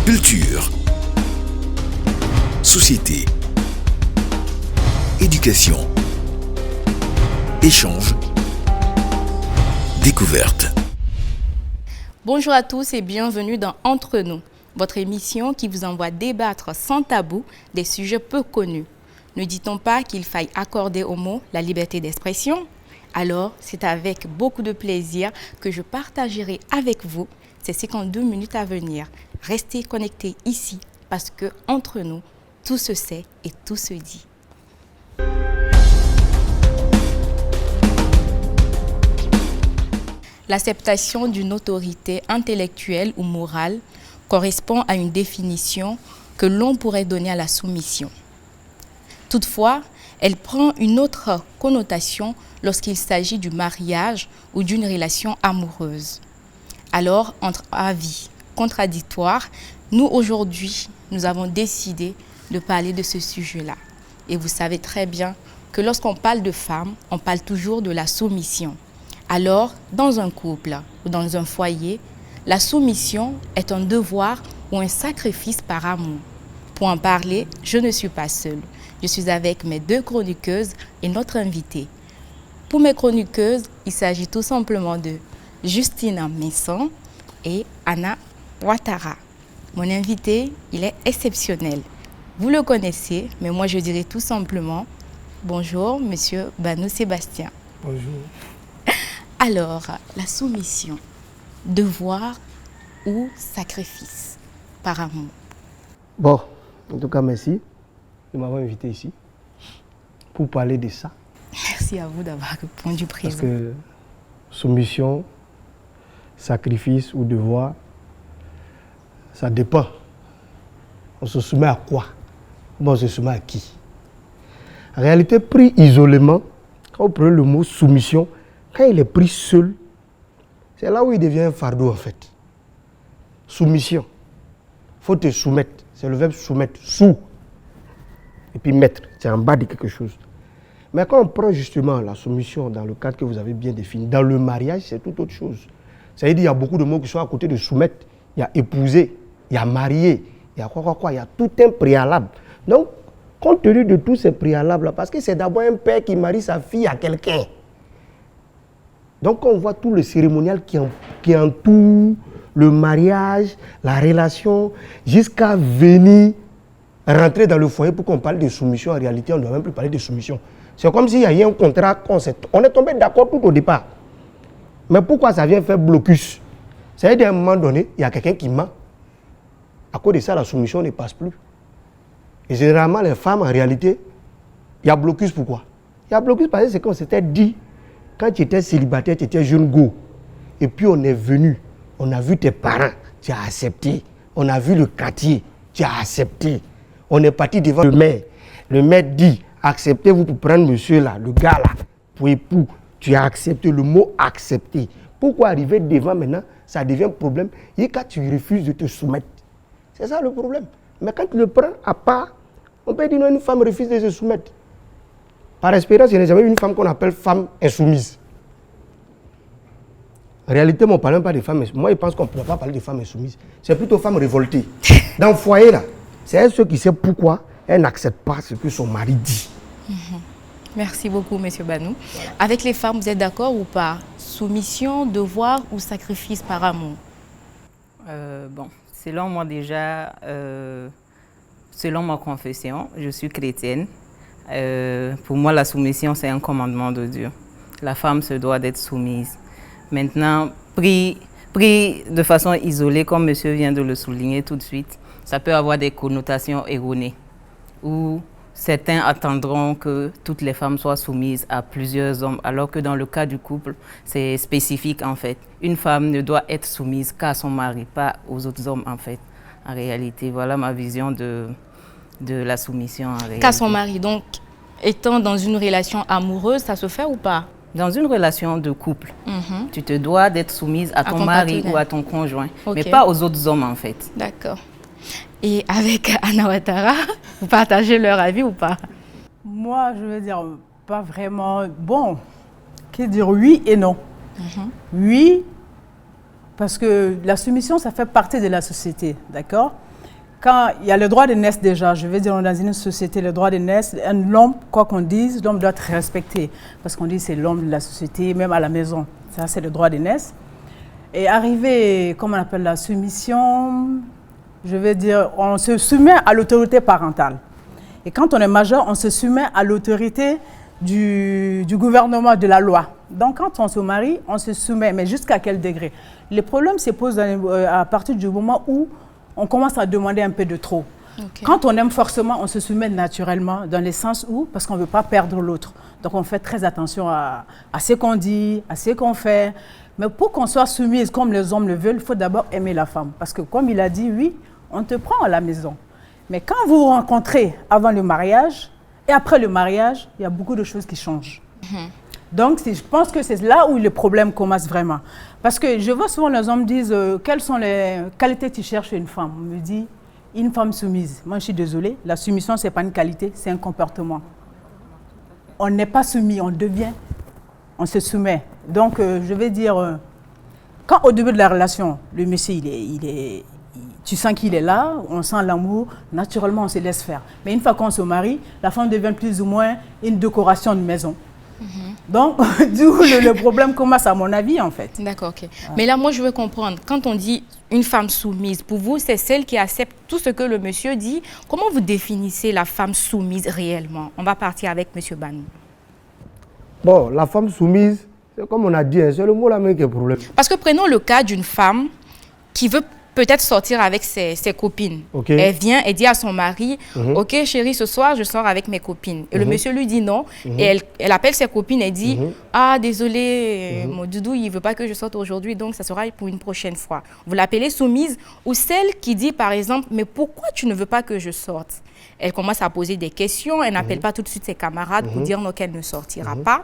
Culture, société, éducation, échange, découverte. Bonjour à tous et bienvenue dans Entre nous, votre émission qui vous envoie débattre sans tabou des sujets peu connus. Ne dit-on pas qu'il faille accorder aux mots la liberté d'expression? Alors, c'est avec beaucoup de plaisir que je partagerai avec vous ces 52 minutes à venir. Restez connectés ici parce que entre nous, tout se sait et tout se dit. L'acceptation d'une autorité intellectuelle ou morale correspond à une définition que l'on pourrait donner à la soumission. Toutefois, elle prend une autre connotation lorsqu'il s'agit du mariage ou d'une relation amoureuse. Alors, entre avis contradictoires, nous aujourd'hui, nous avons décidé de parler de ce sujet-là. Et vous savez très bien que lorsqu'on parle de femme, on parle toujours de la soumission. Alors, dans un couple ou dans un foyer, la soumission est un devoir ou un sacrifice par amour. Pour en parler, je ne suis pas seule. Je suis avec mes deux chroniqueuses et notre invitée. Pour mes chroniqueuses, il s'agit tout simplement de Justina Messon et Anna Ouattara. Mon invité, il est exceptionnel. Vous le connaissez, mais moi je dirais tout simplement bonjour, monsieur Banou Sébastien. Bonjour. Alors, la soumission, devoir ou sacrifice par amour? Bon, en tout cas, merci de m'avoir invité ici pour parler de ça. Merci à vous d'avoir répondu présent. Parce que soumission, sacrifice ou devoir, ça dépend. On se soumet à quoi? On se soumet à qui? En réalité, pris isolément, quand vous prenez le mot soumission, quand il est pris seul, c'est là où il devient un fardeau en fait. Soumission. Il faut te soumettre. C'est le verbe soumettre. Sous. Et puis mettre. C'est en bas de quelque chose. Mais quand on prend justement la soumission dans le cadre que vous avez bien défini, dans le mariage, c'est tout autre chose. Ça veut dire qu'il y a beaucoup de mots qui sont à côté de soumettre. Il y a épouser, il y a marier, il y a quoi. Il y a tout un préalable. Donc, compte tenu de tous ces préalables-là, parce que c'est d'abord un père qui marie sa fille à quelqu'un. Donc, on voit tout le cérémonial qui entoure le mariage, la relation, jusqu'à venir rentrer dans le foyer pour qu'on parle de soumission. En réalité, on ne doit même plus parler de soumission. C'est comme s'il y a eu un contrat, on est tombé d'accord tout au départ. Mais pourquoi ça vient faire blocus? Ça veut dire qu'à un moment donné, il y a quelqu'un qui ment. À cause de ça, la soumission ne passe plus. Et généralement, les femmes, en réalité, il y a blocus pourquoi? Il y a blocus parce que c'est qu'on s'était dit, quand tu étais célibataire, tu étais jeune go. Et puis on est venu, on a vu tes parents, tu as accepté. On a vu le quartier, tu as accepté. On est parti devant le maire. Le maire dit, acceptez-vous pour prendre monsieur là, le gars là, pour époux. Tu as accepté, le mot accepter. Pourquoi arriver devant maintenant, ça devient un problème. Et quand tu refuses de te soumettre, c'est ça le problème. Mais quand tu le prends à part, on peut dire non, une femme refuse de se soumettre. Par expérience, il n'y a jamais une femme qu'on appelle femme insoumise. En réalité, on ne parle pas de femmes insoumises. Moi, je pense qu'on ne peut pas parler de femmes insoumises. C'est plutôt femmes révoltées. Dans le foyer, là, c'est elle ceux qui sait pourquoi elle n'accepte pas ce que son mari dit. Merci beaucoup, M. Banou. Voilà. Avec les femmes, vous êtes d'accord ou pas? Soumission, devoir ou sacrifice par amour? Bon, selon moi déjà, selon ma confession, je suis chrétienne. Pour moi, la soumission, c'est un commandement de Dieu. La femme se doit d'être soumise. Maintenant, pris de façon isolée, comme monsieur vient de le souligner tout de suite, ça peut avoir des connotations erronées, où certains attendront que toutes les femmes soient soumises à plusieurs hommes, alors que dans le cas du couple, c'est spécifique en fait. Une femme ne doit être soumise qu'à son mari, pas aux autres hommes en fait. En réalité, voilà ma vision de la soumission en réalité. Qu'à son mari, donc étant dans une relation amoureuse, ça se fait ou pas? Dans une relation de couple, tu te dois d'être soumise à ton mari ou à ton conjoint, mais pas aux autres hommes en fait. D'accord. Et avec Anna Ouattara, vous partagez leur avis ou pas? Moi, je veux dire, pas vraiment. Bon, qu'est dire oui et non. Oui, parce que la soumission, ça fait partie de la société, d'accord? quand il y a le droit de naissance déjà, je veux dire, dans une société, le droit de naissance, l'homme, quoi qu'on dise, l'homme doit être respecté. Parce qu'on dit que c'est l'homme de la société, même à la maison. Ça, c'est le droit de naissance. Et arriver, comment on appelle la soumission, je veux dire, on se soumet à l'autorité parentale. Et quand on est majeur, on se soumet à l'autorité du gouvernement, de la loi. Donc, quand on se marie, on se soumet, mais jusqu'à quel degré? Le problème se pose à partir du moment où on commence à demander un peu de trop. Okay. Quand on aime forcément, on se soumet naturellement, dans le sens où, parce qu'on ne veut pas perdre l'autre. Donc, on fait très attention à ce qu'on dit, à ce qu'on fait. Mais pour qu'on soit soumise comme les hommes le veulent, il faut d'abord aimer la femme. Parce que comme il a dit, oui, on te prend à la maison. Mais quand vous vous rencontrez avant le mariage et après le mariage, il y a beaucoup de choses qui changent. Donc, je pense que c'est là où le problème commence vraiment. Parce que je vois souvent les hommes disent quelles sont les qualités que tu cherches chez une femme. On me dit, une femme soumise. Moi, je suis désolée, la soumission, ce n'est pas une qualité, c'est un comportement. On n'est pas soumis, on devient, on se soumet. Donc, je vais dire, quand au début de la relation, le monsieur, tu sens qu'il est là, on sent l'amour, naturellement, on se laisse faire. Mais une fois qu'on se marie, la femme devient plus ou moins une décoration de maison. Donc, d'où le problème commence à mon avis, en fait. D'accord, ok. Mais là, moi, je veux comprendre. Quand on dit une femme soumise, pour vous, c'est celle qui accepte tout ce que le monsieur dit. Comment vous définissez la femme soumise réellement? On va partir avec M. Banou. Bon, la femme soumise, c'est comme on a dit, c'est le mot là même qui est le problème. Parce que prenons le cas d'une femme qui veut peut-être sortir avec ses copines. Okay. Elle vient, elle dit à son mari, ok chérie, ce soir je sors avec mes copines. Et le monsieur lui dit non. Et elle appelle ses copines et dit, ah désolé, mon doudou, il ne veut pas que je sorte aujourd'hui, donc ça sera pour une prochaine fois. Vous l'appelez soumise, ou celle qui dit par exemple, mais pourquoi tu ne veux pas que je sorte? Elle commence à poser des questions, elle n'appelle pas tout de suite ses camarades pour dire non, qu'elle ne sortira pas.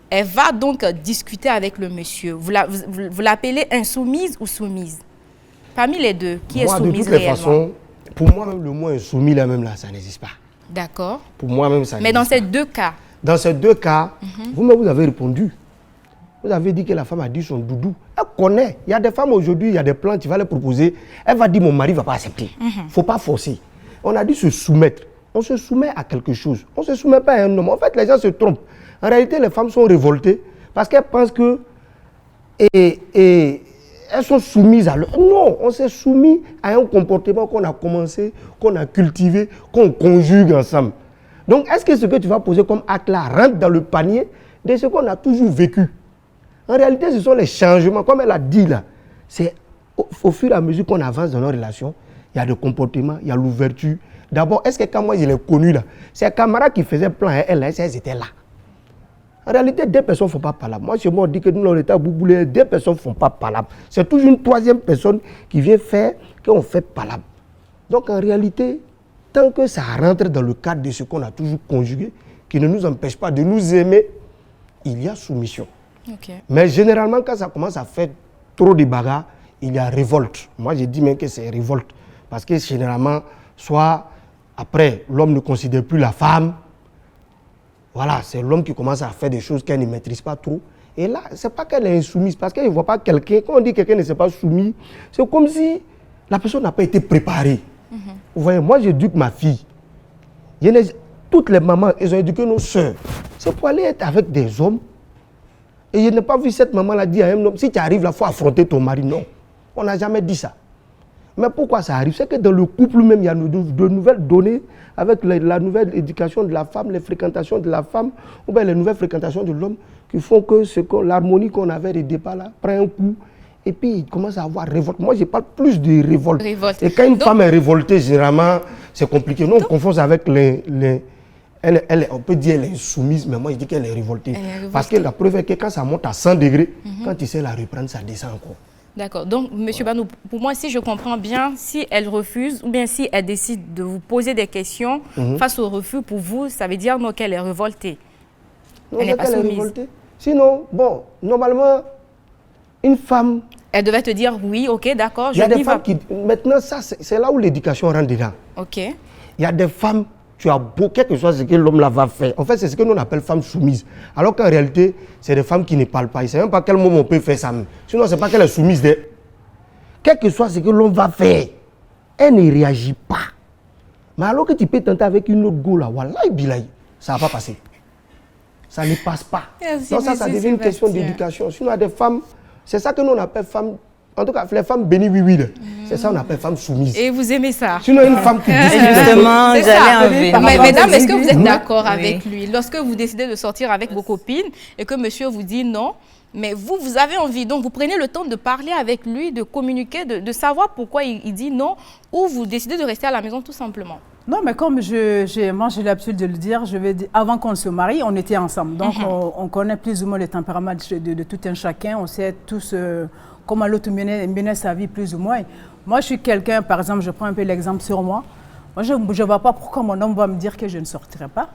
Elle va donc discuter avec le monsieur. Vous l'appelez insoumise ou soumise? Parmi les deux, qui est soumise réellement? De toutes les façons, pour moi, même le mot insoumis, là, même là, ça n'existe pas. D'accord. Pour moi, même ça n'existe pas. Mais dans ces deux cas? Dans ces deux cas, vous-même, vous avez répondu. Vous avez dit que la femme a dit son doudou. Elle connaît. Il y a des femmes aujourd'hui, il y a des plans, tu vas les proposer. Elle va dire, mon mari ne va pas accepter. Il ne faut pas forcer. On a dit se soumettre. On se soumet à quelque chose. On ne se soumet pas à un homme. En fait, les gens se trompent. En réalité, les femmes sont révoltées parce qu'elles pensent que... elles sont soumises à l'autre. Non, on s'est soumis à un comportement qu'on a commencé, qu'on a cultivé, qu'on conjugue ensemble. Donc, est-ce que ce que tu vas poser comme acte là rentre dans le panier de ce qu'on a toujours vécu? En réalité, ce sont les changements, comme elle a dit là. C'est au fur et à mesure qu'on avance dans nos relations, il y a des comportements, il y a l'ouverture. D'abord, est-ce que quand moi je l'ai connue là, ses camarades qui faisaient plan à elle, elles étaient là. En réalité, deux personnes ne font pas palabre. Moi, chez moi, on dit que nous, on est à Bouboulé, deux personnes ne font pas palabre. C'est toujours une troisième personne qui vient faire qu'on fait palabre. Donc, en réalité, tant que ça rentre dans le cadre de ce qu'on a toujours conjugué, qui ne nous empêche pas de nous aimer, il y a soumission. Okay. Mais généralement, quand ça commence à faire trop de bagarres, il y a révolte. Moi, je dis même que c'est révolte. Parce que généralement, soit après, l'homme ne considère plus la femme. Voilà, c'est l'homme qui commence à faire des choses qu'elle ne maîtrise pas trop. Et là, ce n'est pas qu'elle est insoumise, parce qu'elle ne voit pas quelqu'un. Quand on dit que quelqu'un ne s'est pas soumis, c'est comme si la personne n'a pas été préparée. Vous voyez, moi, j'éduque ma fille. Toutes les mamans, elles ont éduqué nos soeurs. C'est pour aller être avec des hommes. Et je n'ai pas vu cette maman-là dire à un homme, si tu arrives là, il faut affronter ton mari. Non, on n'a jamais dit ça. Mais pourquoi ça arrive? C'est que dans le couple même, il y a de nouvelles données avec la nouvelle éducation de la femme, les fréquentations de la femme, ou bien les nouvelles fréquentations de l'homme, qui font que l'harmonie qu'on avait au départ là prend un coup, et puis il commence à avoir révolte. Moi, je parle plus de révolte. Et quand une femme est révoltée, généralement, c'est compliqué. Nous, on confond ça avec on peut dire qu'elle est soumise, mais moi, je dis qu'elle est révoltée. Parce que la preuve est que quand ça monte à 100 degrés, quand tu sais la reprendre, ça descend encore. D'accord. Donc, M. Banou, pour moi, si je comprends bien, si elle refuse ou bien si elle décide de vous poser des questions face au refus, pour vous, ça veut dire non, qu'elle est révoltée. Non, elle n'est pas soumise. Sinon, bon, normalement, une femme... Elle devait te dire oui, ok, d'accord, je y a des femmes qui... Maintenant, ça, c'est là où l'éducation rentre dedans. Ok. Il y a des femmes... Tu as beau, quel que soit ce que l'homme là va faire. En fait, c'est ce que nous on appelle femmes soumises. Alors qu'en réalité, c'est des femmes qui ne parlent pas. Ils ne savent même pas à quel moment on peut faire ça. Sinon, ce n'est pas qu'elle est soumise. Quel que soit ce que l'homme va faire, elle ne réagit pas. Mais alors que tu peux tenter avec une autre go là, wallahi bilahi, ça ne va pas passer. Ça ne passe pas. Merci, donc ça devient une question d'éducation. Sinon, il y a des femmes, c'est ça que nous on appelle femmes, en tout cas les femmes bénies oui. C'est ça qu'on appelle femmes soumises. Et vous aimez ça? Sinon, une femme qui dit justement, j'allais en venir. Mais mesdames, est-ce que vous êtes d'accord avec lui? Lorsque vous décidez de sortir avec vos copines et que monsieur vous dit non, mais vous avez envie, donc vous prenez le temps de parler avec lui, de communiquer, de savoir pourquoi il dit non, ou vous décidez de rester à la maison tout simplement? Non, mais comme moi j'ai l'habitude de le dire, je vais dire, avant qu'on se marie, on était ensemble. Donc on connaît plus ou moins les tempéraments de tout un chacun, on sait tous comment l'autre menait sa vie plus ou moins. Moi, je suis quelqu'un, par exemple, je prends un peu l'exemple sur moi. Moi, je ne vois pas pourquoi mon homme va me dire que je ne sortirai pas.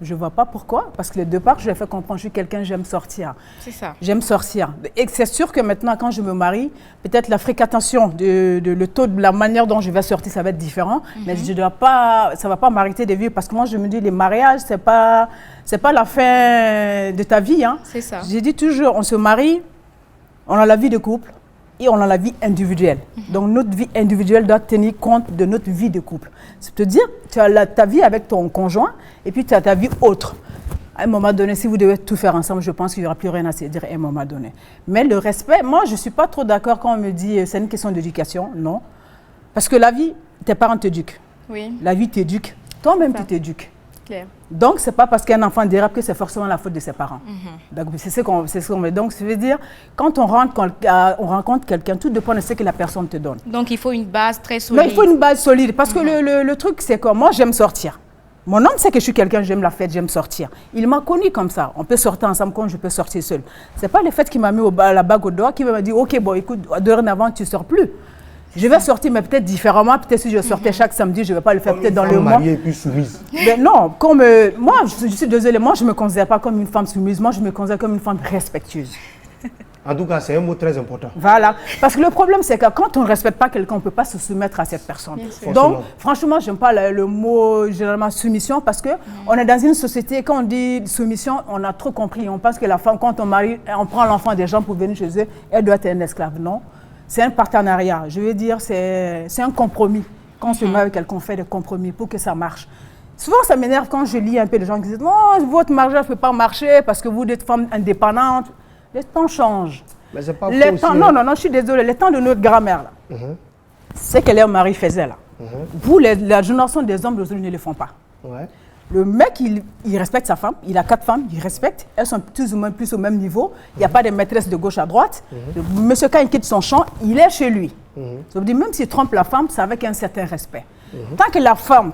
Je ne vois pas pourquoi, parce que les deux parts, je lui ai fait comprendre, je suis quelqu'un, j'aime sortir. C'est ça. J'aime sortir. Et c'est sûr que maintenant, quand je me marie, peut-être la fréquentation, le taux de la manière dont je vais sortir, ça va être différent. Mais ça ne va pas m'arrêter de vivre, parce que moi, je me dis, les mariages, ce n'est pas la fin de ta vie. Hein. C'est ça. J'ai dit toujours, on se marie, on a la vie de couple, et on a la vie individuelle. Donc notre vie individuelle doit tenir compte de notre vie de couple. C'est-à-dire, tu as ta vie avec ton conjoint et puis tu as ta vie autre. À un moment donné, si vous devez tout faire ensemble, je pense qu'il n'y aura plus rien à se dire à un moment donné. Mais le respect, moi je ne suis pas trop d'accord quand on me dit c'est une question d'éducation, non. Parce que la vie, tes parents t'éduquent. Oui. La vie t'éduque. Toi-même tu t'éduques. Claire. Donc, ce n'est pas parce qu'un enfant dérape que c'est forcément la faute de ses parents. Donc, c'est ce qu'on veut. Donc, ça veut dire, quand on rencontre quelqu'un, tout dépend de ce que la personne te donne. Donc, il faut une base très solide. Non, il faut une base solide. Parce que le truc, c'est que moi, j'aime sortir. Mon homme sait que je suis quelqu'un, j'aime la fête, j'aime sortir. Il m'a connu comme ça. On peut sortir ensemble comme je peux sortir seul. Ce n'est pas le fait qu'il m'a mis la bague au doigt qui va me dire, OK, bon, écoute, dorénavant, tu ne sors plus. Je vais sortir, mais peut-être différemment. Peut-être si je sortais chaque samedi, je ne vais pas le faire peut-être dans le mois. Mariée et puis soumise. Mais non, comme moi, je suis désolée, moi, je ne me considère pas comme une femme soumise. Moi, je me considère comme une femme respectueuse. En tout cas, c'est un mot très important. Voilà. Parce que le problème, c'est que quand on ne respecte pas quelqu'un, on ne peut pas se soumettre à cette personne. Donc, franchement, je n'aime pas le mot généralement soumission parce qu'on est dans une société, quand on dit soumission, on a trop compris. On pense que la femme, quand on marie, on prend l'enfant des gens pour venir chez eux, elle doit être un esclave. Non. C'est un partenariat. Je veux dire, c'est un compromis. Quand on se met avec quelqu'un, on fait des compromis pour que ça marche. Souvent, ça m'énerve quand je lis un peu les gens qui disent « Non, votre mariage ne peut pas marcher parce que vous êtes femme indépendante. » Les temps changent. Mais c'est pas les temps, non, je suis désolée. Les temps de notre grand-mère, là, c'est que leur mari faisait là. Vous, la génération des hommes d'aujourd'hui ne le font pas. Ouais. Le mec, il respecte sa femme, il a 4 femmes, il respecte, elles sont plus ou moins plus au même niveau, il n'y a pas de maîtresse de gauche à droite. Monsieur, quand il quitte son champ, il est chez lui. Ça veut dire, même s'il trompe la femme, c'est avec un certain respect. Tant que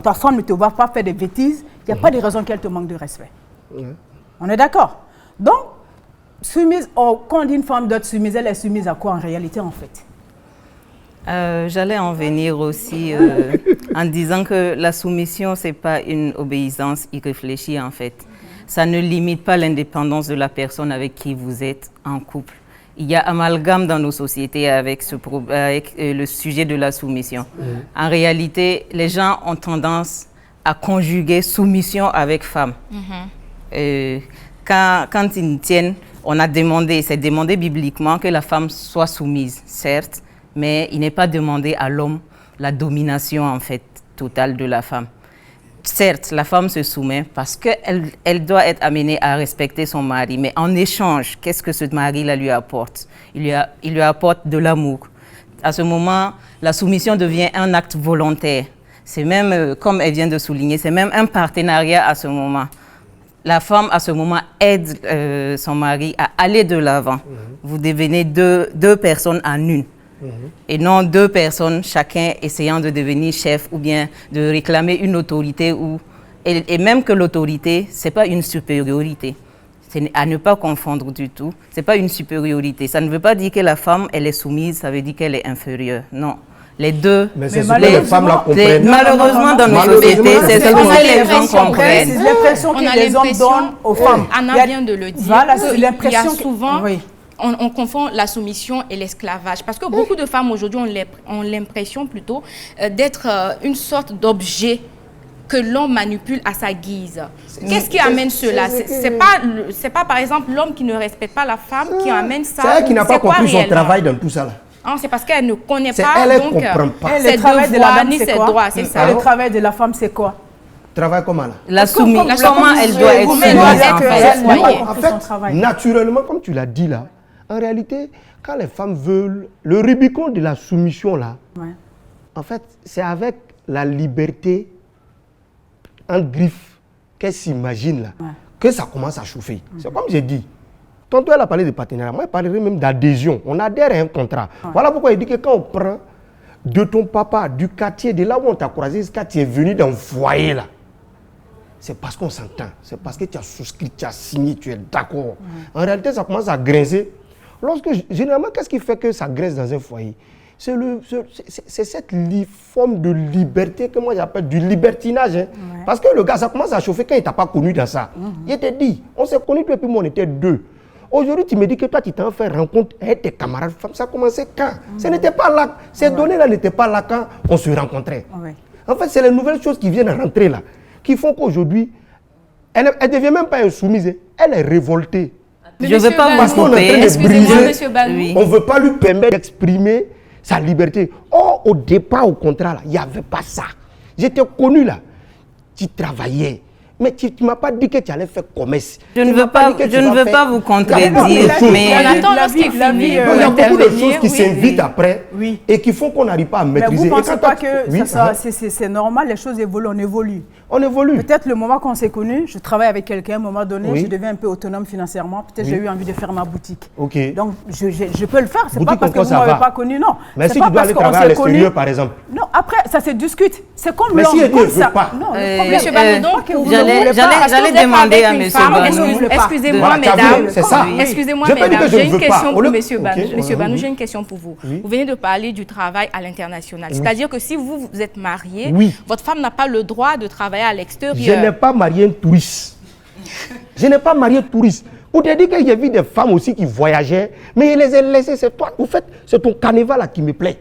ta femme ne te va pas faire des bêtises, il n'y a pas de raison qu'elle te manque de respect. On est d'accord? Donc, soumise, quand on dit une femme doit être soumise, elle est soumise à quoi en réalité en fait? J'allais en venir aussi en disant que la soumission, ce n'est pas une obéissance irréfléchie en fait. Ça ne limite pas l'indépendance de la personne avec qui vous êtes en couple. Il y a amalgame dans nos sociétés avec le sujet de la soumission. En réalité, les gens ont tendance à conjuguer soumission avec femme. Quand ils tiennent, on a demandé, c'est demandé bibliquement que la femme soit soumise, certes, mais il n'est pas demandé à l'homme la domination en fait totale de la femme. Certes, la femme se soumet parce qu'elle doit être amenée à respecter son mari, mais en échange, qu'est-ce que ce mari-là lui apporte? Il lui apporte de l'amour. À ce moment, la soumission devient un acte volontaire. C'est même, comme elle vient de souligner, c'est même un partenariat à ce moment. La femme, à ce moment, aide son mari à aller de l'avant. Vous devenez deux personnes en une. Et non 2 personnes, chacun essayant de devenir chef ou bien de réclamer une autorité. Et même que l'autorité, ce n'est pas une supériorité. C'est à ne pas confondre du tout. Ce n'est pas une supériorité. Ça ne veut pas dire que la femme, elle est soumise, ça veut dire qu'elle est inférieure. Non. Les deux. Mais c'est ce que les femmes la comprennent. Malheureusement, dans nos sociétés, c'est ce que les gens comprennent. C'est l'impression que les hommes donnent aux femmes. Anna vient de le dire. Voilà, c'est l'impression. Il y a souvent... Oui. On confond la soumission et l'esclavage. Parce que beaucoup de femmes aujourd'hui ont l'impression plutôt d'être une sorte d'objet que l'homme manipule à sa guise. Qu'est-ce qui amène cela? C'est pas par exemple l'homme qui ne respecte pas la femme qui amène ça. C'est elle qui n'a pas compris son travail dans tout ça là. Ah, c'est parce qu'elle ne connaît C'est pas, elle donc comprend pas. ses Le travail de la devoirs dame, ni c'est ses quoi? droits, c'est ça. Le travail de la femme, c'est quoi? Travail comment là? Comment elle doit être vous-même, soumise, vous en êtes fait. foyer. En fait, naturellement, comme tu l'as dit là, en réalité, quand les femmes veulent, le Rubicon de la soumission là, Ouais. en fait, c'est avec la liberté en griffe qu'elle s'imagine là, que ça commence à chauffer. C'est comme j'ai dit. Tantôt, elle a parlé de partenariat. Moi, je parlerai même d'adhésion. On adhère à un contrat. Voilà pourquoi il dit que quand on prend de ton papa, du quartier, de là où on t'a croisé, jusqu'à tu es venu dans le foyer là, c'est parce qu'on s'entend. C'est parce que tu as souscrit, tu as signé, tu es d'accord. En réalité, ça commence à grincer. Généralement, qu'est-ce qui fait que ça grince dans un foyer? C'est cette forme de liberté que moi j'appelle du libertinage. Hein. Parce que le gars, ça commence à chauffer quand il ne t'a pas connu dans ça. Il te dit, on s'est connus depuis moi, on était 2. Aujourd'hui, tu me dis que toi, tu t'en fais rencontre avec tes camarades femmes. Ça a commencé quand? Ce n'était pas là. Ces données-là n'étaient pas là quand on se rencontrait. En fait, c'est les nouvelles choses qui viennent rentrer là, qui font qu'aujourd'hui, elle ne devient même pas insoumise. Elle est révoltée. Je ne veux pas Parce vous qu'on est en train couper. de briser. Oui. On ne veut pas lui permettre d'exprimer sa liberté. Or, au départ, au contrat, là, il n'y avait pas ça. J'étais connu là. Tu travaillais. Mais tu ne m'as pas dit que tu allais faire commerce. Je ne veux pas vous contredire, mais... Attends, lorsqu'il finit, il y a beaucoup de choses qui s'invitent après et qui font qu'on n'arrive pas à Mais maîtriser. vous ne pensez pas que Oui, c'est normal, les choses évoluent, on évolue. on évolue. Peut-être le moment qu'on s'est connus, je travaille avec quelqu'un, à un moment donné, Oui. je deviens un peu autonome financièrement. Peut-être j'ai eu envie de faire ma boutique. Ok. Donc, je peux le faire. C'est pas Boutique, parce que encore, vous ça ne m'avez va. pas connu, non. Mais C'est si pas tu dois parce aller qu'on travailler à s'est connus. l'extérieur, par exemple. Non, après, ça se discute. C'est comme Mais l'homme. si elle comme ne veut ça. pas. Non, le problème, Monsieur Banou, donc, que vous j'allais- ne voulez pas. parce que j'allais vous êtes demander avec à une monsieur femme. Banou. Excusez-moi, Voilà, t'as mesdames. vu, c'est ça. Excusez-moi, Je peux dire mesdames. que je J'ai ne une veux pas. question Au pour lieu- monsieur Banou. Ok. Monsieur Banou, j'ai une question pour vous. Oui. Vous venez de parler du travail à l'international. C'est-à-dire que si vous êtes marié, Oui. votre femme n'a pas le droit de travailler à Je n'ai l'extérieur. pas marié un touriste. Je n'ai pas marié un touriste. Pour te dire que j'ai vu des femmes aussi qui voyageaient, mais je les ai laissées. C'est toi, au fait, c'est ton carnaval là qui me plaît.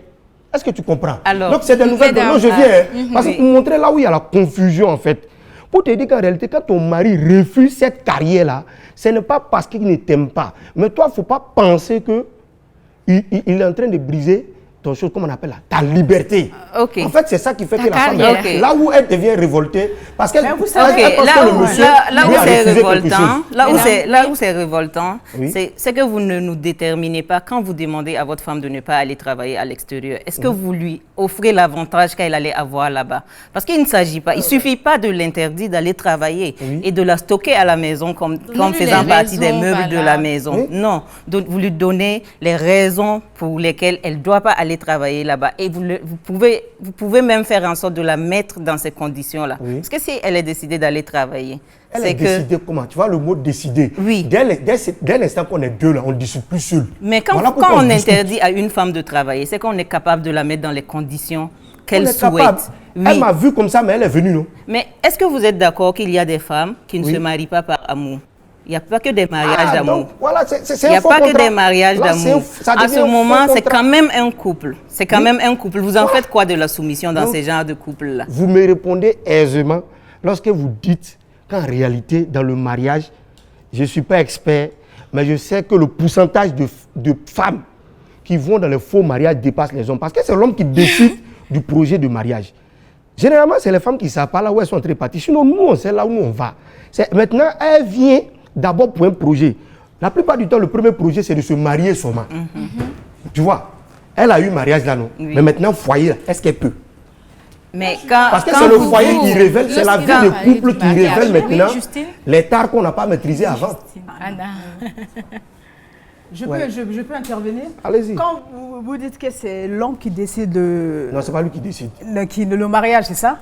Est-ce que tu comprends? Alors, donc c'est des nouvelles mesdames, données. Je viens, parce que pour montrer là où il y a la confusion en fait. Pour te dire qu'en réalité, quand ton mari refuse cette carrière-là, ce n'est pas parce qu'il ne t'aime pas. Mais toi, il ne faut pas penser qu'il est en train de briser ton chose, comme on appelle là, ta liberté. Ok. En fait, c'est ça qui fait que la femme, carrière. Ok. là où elle devient révoltée, parce qu'elle Mais vous elle savez, pense que le monsieur Là où lui a c'est refusé quelque révoltant, chose. là où c'est révoltant, Oui. c'est que vous ne nous déterminez pas quand vous demandez à votre femme de ne pas aller travailler à l'extérieur. Est-ce que vous lui offrez l'avantage qu'elle allait avoir là-bas? Parce qu'il ne s'agit pas, il suffit pas de l'interdire d'aller travailler et de la stocker à la maison comme Donnez-lui faisant les partie des raisons meubles de la valables. maison. Oui. Non, donc vous lui donnez les raisons pour lesquelles elle ne doit pas aller travailler là-bas. Et vous pouvez même faire en sorte de la mettre dans ces conditions-là. Oui. Parce que si elle est décidée d'aller travailler, Elle c'est est décidée comment? Tu vois le mot décider. Oui. Dès l'instant qu'on est deux là, on ne discute plus seul. Mais quand, Voilà pourquoi quand on discute. interdit à une femme de travailler, c'est qu'on est capable de la mettre dans les conditions qu'elle On est capable. souhaite. Elle Oui. m'a vu comme ça, mais elle est venue, non? Mais est-ce que vous êtes d'accord qu'il y a des femmes qui ne Oui. se marient pas par amour? Il n'y a pas que des mariages Ah, d'amour. donc, voilà, c'est Il n'y un a faux pas que contrat. des mariages Là, d'amour. ça À devient ce un faux moment, c'est contrat. quand même un couple. C'est quand même un couple. Vous en faites quoi de la soumission dans Donc, ces genres de couples-là? Vous me répondez aisément lorsque vous dites qu'en réalité, dans le mariage, je ne suis pas expert, mais je sais que le pourcentage de femmes qui vont dans les faux mariages dépasse les hommes. Parce que c'est l'homme qui décide du projet de mariage. Généralement, c'est les femmes qui ne savent pas là où elles sont très parties. Sinon, nous, on sait là où nous on va. Maintenant, elle vient d'abord pour un projet. La plupart du temps, le premier projet, c'est de se marier seulement. Tu vois, elle a eu mariage là, non? Oui. Mais maintenant, foyer, là, est-ce qu'elle peut? Mais quand, Parce que quand c'est le vous- foyer qui révèle, c'est la vie lorsqu'il a des parlé couples du qui mariage, révèle oui, maintenant Justine. les tares qu'on n'a pas maîtrisés avant. Anna. Je Ouais. peux intervenir? Allez-y. Quand vous dites que c'est l'homme qui décide de, Non, c'est pas lui qui décide. le mariage, c'est ça?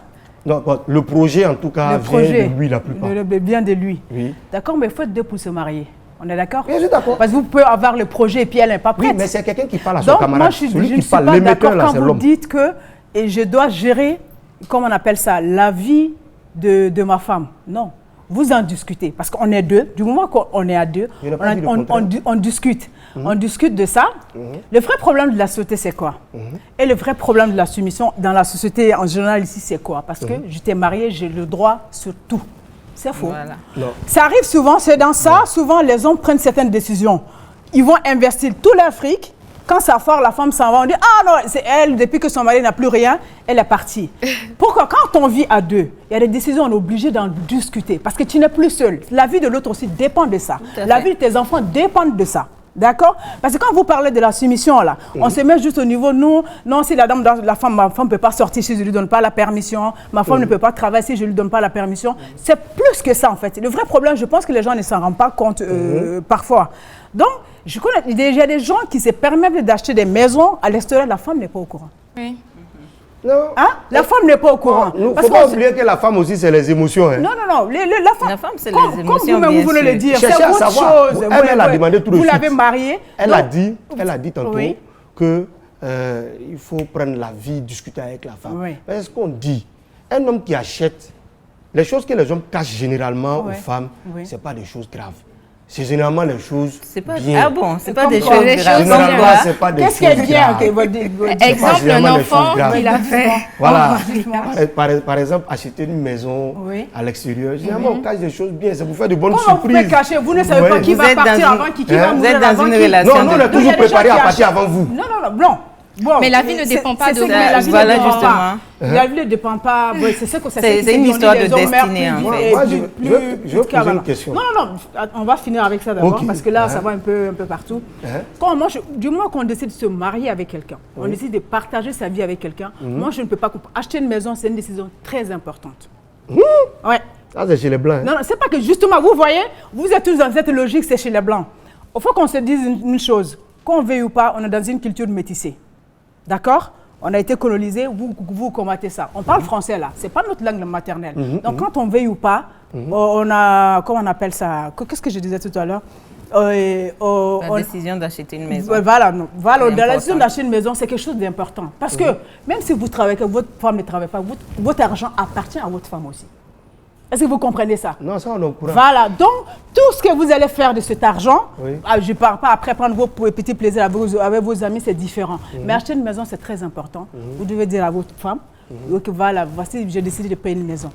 Non, bon, le projet, en tout cas, Le projet. vient de lui la plupart. Bien de lui. Oui. D'accord, mais il faut être deux pour se marier. On est d'accord? Oui, je suis d'accord. Parce que vous pouvez avoir le projet et puis elle n'est pas prête. Oui, mais c'est quelqu'un qui parle à son Donc, camarade. moi, je Celui ne qui suis parle, pas l'émetteur, d'accord là, quand c'est vous l'homme. dites que et je dois gérer, comment on appelle ça, la vie de ma femme. Non. Vous en discutez. Parce qu'on est deux. Du moment qu'on est à deux, Je n'ai pas dit le contraire. on discute. On discute de ça. Le vrai problème de la société, c'est quoi? Et le vrai problème de la soumission dans la société en général ici, c'est quoi? Parce que je t'ai marié, j'ai le droit sur tout. C'est faux. Voilà. Non. Ça arrive souvent, c'est dans ça, souvent les hommes prennent certaines décisions. Ils vont investir tout leur fric Quand ça foire, la femme s'en va, on dit, ah non, c'est elle, depuis que son mari n'a plus rien, elle est partie. Pourquoi? Quand on vit à deux, il y a des décisions, on est obligé d'en discuter. Parce que tu n'es plus seul. La vie de l'autre aussi dépend de ça. La vie de tes enfants dépend de ça. D'accord? Parce que quand vous parlez de la soumission, là, on se met juste au niveau, nous, non, si ma femme ne peut pas sortir si je ne lui donne pas la permission, ma femme ne peut pas travailler si je ne lui donne pas la permission. C'est plus que ça, en fait. Le vrai problème, je pense que les gens ne s'en rendent pas compte parfois. Donc, je connais déjà des gens qui se permettent d'acheter des maisons à l'extérieur, la femme n'est pas au courant. Oui. Non. Hein? La femme n'est pas au courant. Il ne faut pas oublier que la femme aussi, c'est les émotions. Hein. Non, la femme, c'est les émotions, comme vous voulez le dire, c'est autre chose. Elle a demandé tout de suite. Vous l'avez mariée. Elle a dit tantôt que il faut prendre la vie, discuter avec la femme. Oui. Mais est-ce qu'on dit, un homme qui achète, les choses que les hommes cachent généralement aux femmes, ce n'est pas des choses graves. C'est généralement les choses bien. Ah bon, c'est pas des choses graves. Généralement, c'est pas des choses graves. Qu'est-ce qui est bien? Exemple, un enfant qu'il a fait. Voilà. Par exemple, acheter une maison à l'extérieur, généralement, on cache des choses bien. C'est pour faire de bonnes surprises. Vous pouvez cacher, vous ne savez pas qui va partir avant, qui va mourir avant. Vous êtes dans une relation. Non, nous, on est toujours préparés à partir avant vous. Non. Bon, mais la vie ne dépend pas de vous. Voilà, justement. La vie ne dépend pas. C'est une histoire de destinée, en fait. Moi, je vais poser une question. Non, on va finir avec ça d'abord, parce que là, ça va un peu partout. Du moment qu'on décide de se marier avec quelqu'un, on décide de partager sa vie avec quelqu'un, moi, je ne peux pas acheter une maison, c'est une décision très importante. Ouais. Ça, c'est chez les Blancs. Non, c'est pas que justement, vous voyez, vous êtes tous dans cette logique, c'est chez les Blancs. Il faut qu'on se dise une chose, qu'on veuille ou pas, on est dans une culture métissée. D'accord? On a été colonisé, vous combattez ça. On parle français là, c'est pas notre langue maternelle. Donc quand on veille ou pas, on a, comment on appelle ça? Qu'est-ce que je disais tout à l'heure? La décision d'acheter une maison. Voilà, la décision d'acheter une maison, c'est quelque chose d'important. Parce que même si vous travaillez, que votre femme ne travaille pas, votre argent appartient à votre femme aussi. Est-ce que vous comprenez ça? Non, ça on est au courant. Voilà, donc tout ce que vous allez faire de cet argent, je ne parle pas après prendre vos petits plaisirs avec vos amis, c'est différent. Mais acheter une maison, c'est très important. Vous devez dire à votre femme, que voilà, voici, j'ai décidé de payer une maison.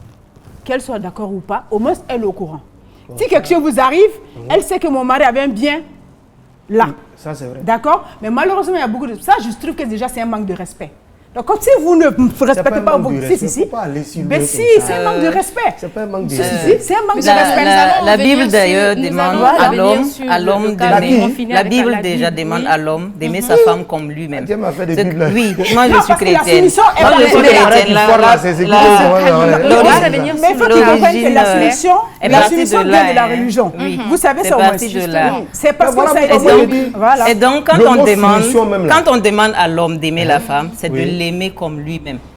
Qu'elle soit d'accord ou pas, au moins elle est au courant. Si quelque chose vous arrive, elle sait que mon mari avait un bien là. Ça c'est vrai. D'accord? Mais malheureusement, il y a beaucoup de... Ça, je trouve que déjà, c'est un manque de respect. Donc, comme si vous ne respectez pas vos... Mais si, c'est un manque de respect. C'est pas un manque de respect. C'est un manque de respect. La Bible d'ailleurs demande à l'homme d'aimer. La Bible déjà demande à l'homme d'aimer sa femme comme lui-même. Dieu m'a fait des Bibles. Oui, moi je suis chrétienne. Moi je suis chrétienne. Mais il faut qu'ils comprennent que la soumission vient de la religion. Vous savez ça au moins. C'est parce que ça a été... Et donc, quand on demande à l'homme d'aimer la femme, c'est de l'aimer comme lui-même.